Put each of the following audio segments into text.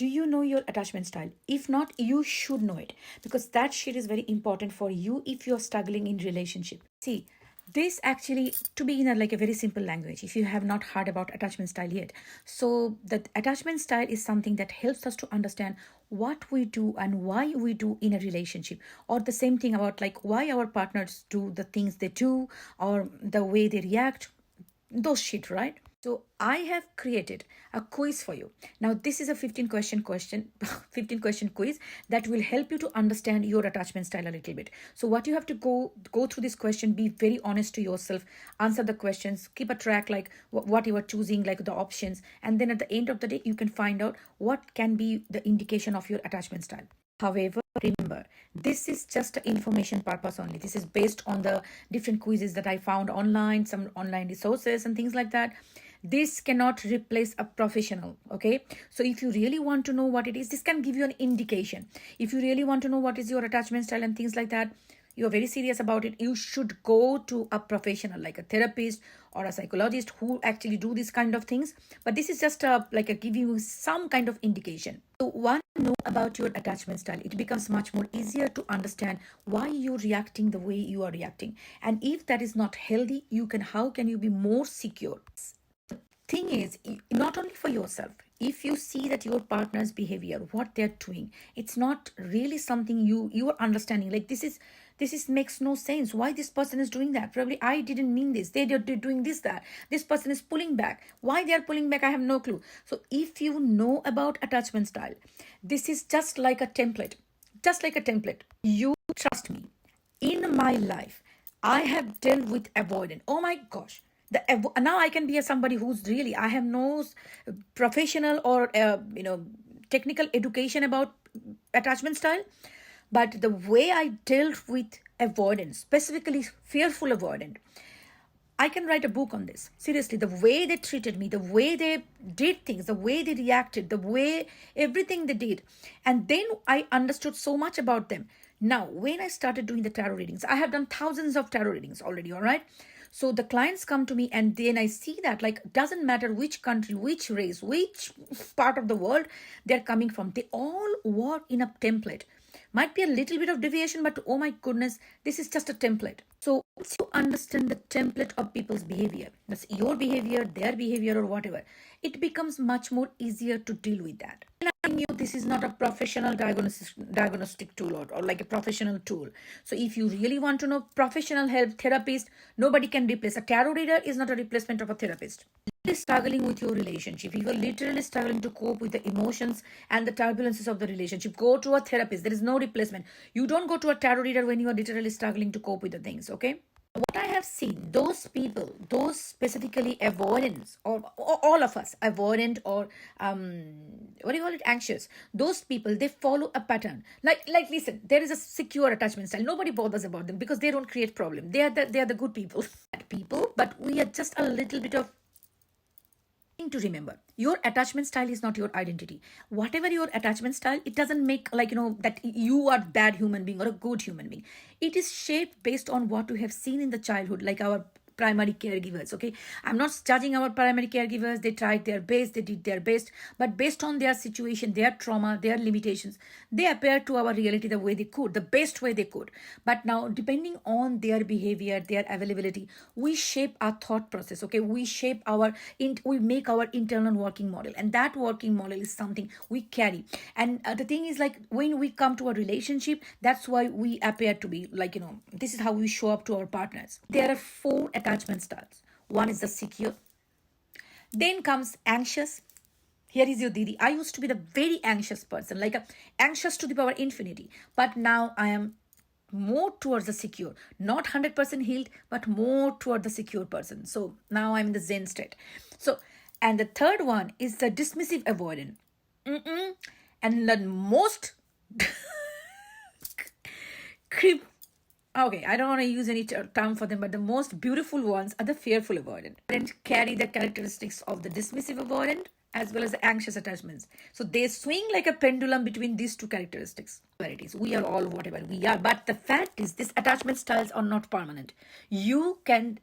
do you know your attachment style? If not, you should know it, because that shit is very important for you if you're struggling in relationship. See, this actually, to be in a very simple language, if you have not heard about attachment style yet, so the attachment style is something that helps us to understand what we do and why we do in a relationship, or the same thing about like why our partners do the things they do or the way they react, those shit, right? So I have created a quiz for you. Now this is a 15 question 15 question quiz that will help you to understand your attachment style a little bit. So what you have to go through this question, be very honest to yourself, answer the questions, keep a track like what you are choosing, like the options, and then at the end of the day you can find out what can be the indication of your attachment style. However, remember, this is just information purpose only. This is based on the different quizzes that I found online, some online resources and things like that. This cannot replace a professional, okay? So if you really want to know what it is, this can give you an indication. If you really want to know what is your attachment style and things like that, you're very serious about it, you should go to a professional like a therapist or a psychologist who actually do these kind of things. But this is just giving you some kind of indication. So once you know about your attachment style, it becomes much more easier to understand why you're reacting the way you are reacting. And if that is not healthy, how can you be more secure? Thing is, not only for yourself, if you see that your partner's behavior, what they're doing, it's not really something you are understanding, like this is makes no sense, why this person is doing that, probably I didn't mean this, they're doing that, this person is pulling back, why they are pulling back, I have no clue. So if you know about attachment style, this is just like a template, you trust me, in my life I have dealt with avoidant, oh my gosh, now I can be somebody who's really, I have no professional or technical education about attachment style, but the way I dealt with avoidance, specifically fearful avoidant, I can write a book on this. Seriously, the way they treated me, the way they did things, the way they reacted, the way everything they did. And then I understood so much about them. Now, when I started doing the tarot readings, I have done thousands of tarot readings already, all right? So the clients come to me and then I see that, like, doesn't matter which country, which race, which part of the world they're coming from, they all work in a template. Might be a little bit of deviation, but oh my goodness, this is just a template. So once you understand the template of people's behavior, that's your behavior, their behavior or whatever, it becomes much more easier to deal with that. I knew this is not a professional diagnostic tool or like a professional tool. So if you really want to know professional help, therapist, nobody can replace. A tarot reader is not a replacement of a therapist. Struggling with your relationship, if you're literally struggling to cope with the emotions and the turbulences of the relationship, go to a therapist. There is no replacement. You don't go to a tarot reader when you are literally struggling to cope with the things, okay? What I have seen, those people, those specifically avoidance, or all of us, avoidant or anxious, those people, they follow a pattern. Like listen, there is a secure attachment style. Nobody bothers about them because they don't create problem. They are the good people. But we are just a little bit of to remember, your attachment style is not your identity. Whatever your attachment style, it doesn't make that you are bad human being or a good human being. It is shaped based on what we have seen in the childhood, like our primary caregivers, okay? I'm not judging our primary caregivers. They tried their best, they did their best, but based on their situation, their trauma, their limitations, they appeared to our reality the way they could, the best way they could. But now, depending on their behavior, their availability, we shape our thought process, okay? We shape we make our internal working model, and that working model is something we carry. And the thing is, like, when we come to a relationship, that's why we appear to be like, this is how we show up to our partners. There are 4 attachment styles. One is the secure. Then comes anxious. Here is your Didi. I used to be the very anxious person, like anxious to the power infinity. But now I am more towards the secure. Not 100% healed, but more toward the secure person. So now I'm in the Zen state. So, and the third one is the dismissive avoidant. And the most okay, I don't want to use any term for them, but the most beautiful ones are the fearful avoidant. And carry the characteristics of the dismissive avoidant as well as the anxious attachments. So they swing like a pendulum between these two characteristics. Varieties. We are all whatever we are, but the fact is, these attachment styles are not permanent. You can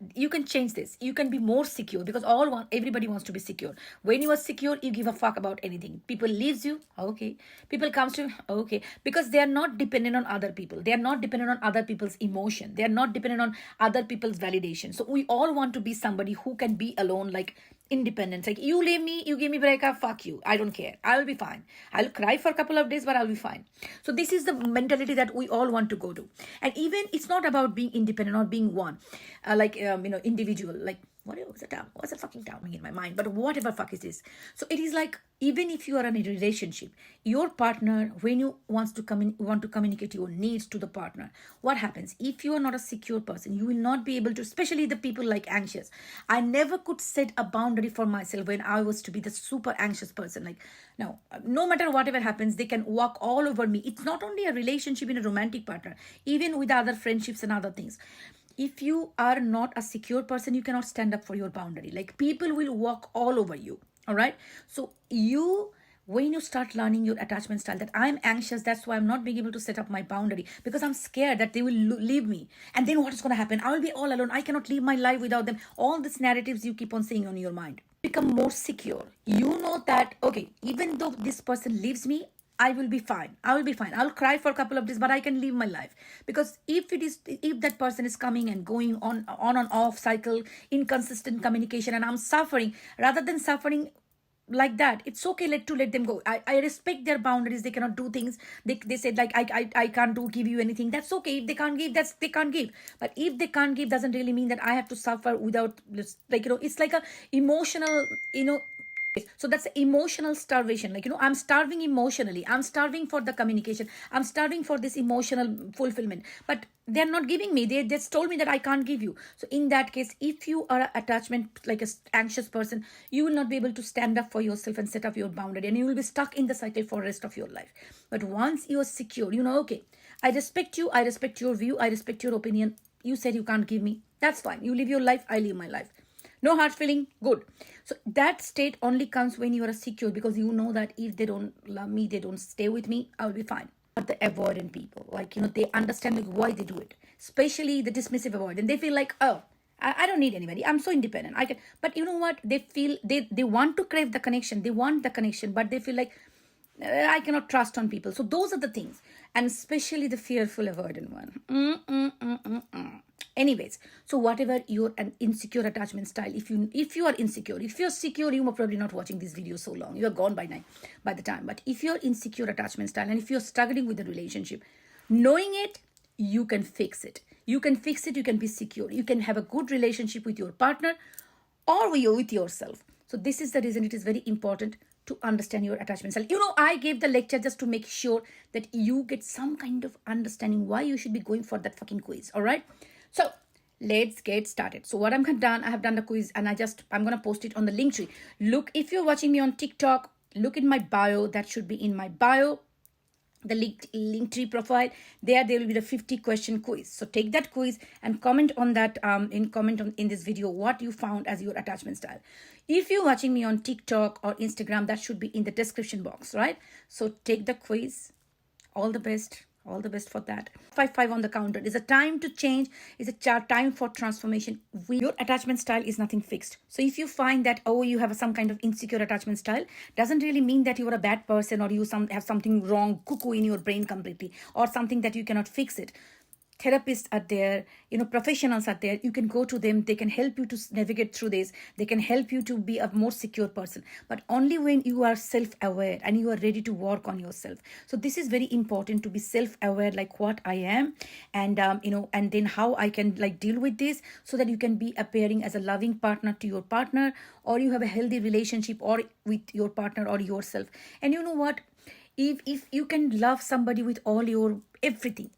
change this. You can be more secure, because everybody wants to be secure. When you are secure, you give a fuck about anything. People leaves you, okay. People comes to you, okay, because they are not dependent on other people. They are not dependent on other people's emotion. They are not dependent on other people's validation. So we all want to be somebody who can be alone, like independence. Like, you leave me, you give me breakup, fuck you, I don't care, I'll be fine. I'll cry for a couple of days, but I'll be fine. So this is the mentality that we all want to go to. And even it's not about being independent or being one, individual. Like, what's the term? What's the fucking term in my mind? But whatever fuck is this. So it is like, even if you are in a relationship, your partner, when you want to communicate your needs to the partner, what happens? If you are not a secure person, you will not be able to, especially the people like anxious. I never could set a boundary for myself when I was to be the super anxious person. Like, no matter whatever happens, they can walk all over me. It's not only a relationship in a romantic partner, even with other friendships and other things. If you are not a secure person, you cannot stand up for your boundary. Like, people will walk all over you. All right. So when you start learning your attachment style, that I'm anxious, that's why I'm not being able to set up my boundary, because I'm scared that they will leave me. And then what is going to happen? I will be all alone. I cannot live my life without them. All these narratives you keep on saying on your mind. Become more secure. You know that, okay, even though this person leaves me, I will be fine. I will be fine. I'll cry for a couple of days, but I can live my life. Because if that person is coming and going on and off cycle, inconsistent communication, and I'm suffering, rather than suffering like that, it's okay to let them go. I respect their boundaries. They cannot do things. They said, like, I can't give you anything. That's okay. If they can't give, they can't give. But if they can't give, doesn't really mean that I have to suffer without, like, it's like a emotional, so that's emotional starvation. Like, I'm starving emotionally. I'm starving for the communication. I'm starving for this emotional fulfillment. But they're not giving me. They just told me that I can't give you. So in that case, if you are an attachment, like an anxious person, you will not be able to stand up for yourself and set up your boundary. And you will be stuck in the cycle for the rest of your life. But once you are secure, okay, I respect you. I respect your view. I respect your opinion. You said you can't give me. That's fine. You live your life. I live my life. No hard feeling, good. So that state only comes when you are secure, because you know that if they don't love me, they don't stay with me, I'll be fine. But the avoidant people, like, they understand like why they do it. Especially the dismissive avoidant. They feel like, oh, I don't need anybody. I'm so independent. I can. But you know what? They feel they want to crave the connection. They want the connection, but they feel like, I cannot trust on people. So those are the things. And especially the fearful avoidant one. Anyways, so whatever your an insecure attachment style, if you are insecure, if you're secure, you are probably not watching this video so long. You are gone by the time. But if you're insecure attachment style, and if you're struggling with the relationship, knowing it, you can fix it. You can fix it. You can be secure. You can have a good relationship with your partner or with yourself. So this is the reason it is very important to understand your attachment style. I gave the lecture just to make sure that you get some kind of understanding why you should be going for that fucking quiz. All right. So let's get started. So what I have done the quiz, and I'm going to post it on the link tree. Look, if you're watching me on TikTok, look in my bio. That should be in my bio, the link tree profile. There will be the 50-question quiz. So take that quiz and comment on that in this video what you found as your attachment style. If you're watching me on TikTok or Instagram, that should be in the description box, right? So take the quiz. All the best. All the best for that. 5 on the counter. It's a time to change. It's a time for transformation. Your attachment style is nothing fixed. So if you find that, you have some kind of insecure attachment style, doesn't really mean that you are a bad person, or you have something wrong, cuckoo in your brain completely, or something that you cannot fix it. Therapists are there, professionals are there. You can go to them. They can help you to navigate through this. They can help you to be a more secure person, but only when you are self-aware and you are ready to work on yourself. So this is very important, to be self-aware, like what I am, and and then how I can like deal with this, so that you can be appearing as a loving partner to your partner, or you have a healthy relationship or with your partner or yourself. And you know what? If you can love somebody with all your everything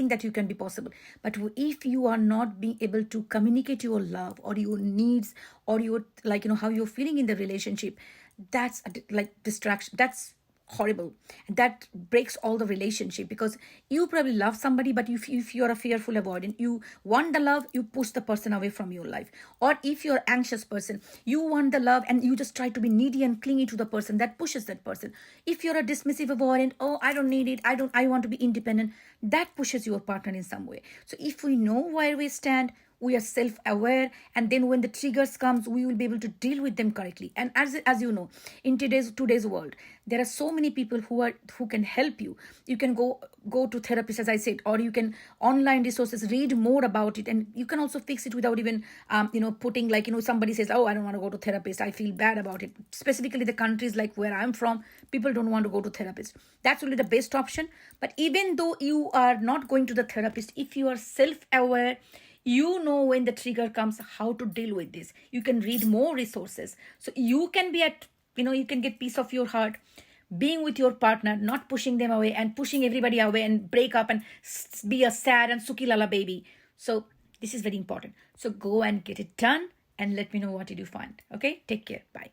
that you can be possible, but if you are not being able to communicate your love or your needs, or your how you're feeling in the relationship, that's like distraction. That's horrible. That breaks all the relationship, because you probably love somebody, but if you're a fearful avoidant, you want the love, you push the person away from your life. Or if you're anxious person, you want the love and you just try to be needy and clingy to the person, that pushes that person. If you're a dismissive avoidant, oh, I don't need it, I want to be independent, that pushes your partner in some way. So if we know where we stand, we are self-aware, and then when the triggers comes, we will be able to deal with them correctly. And as you know, in today's world, there are so many people who can help you. You can go to therapists, as I said, or you can online resources, read more about it, and you can also fix it without even putting, like, somebody says, oh, I don't want to go to therapist, I feel bad about it. Specifically the countries like where I'm from, people don't want to go to therapist. That's really the best option. But even though you are not going to the therapist, if you are self-aware, you know when the trigger comes, how to deal with this. You can read more resources. So you can be you can get peace of your heart, being with your partner, not pushing them away and pushing everybody away and break up and be a sad and suki lala baby. So this is very important. So go and get it done and let me know what did you find. Okay, take care. Bye.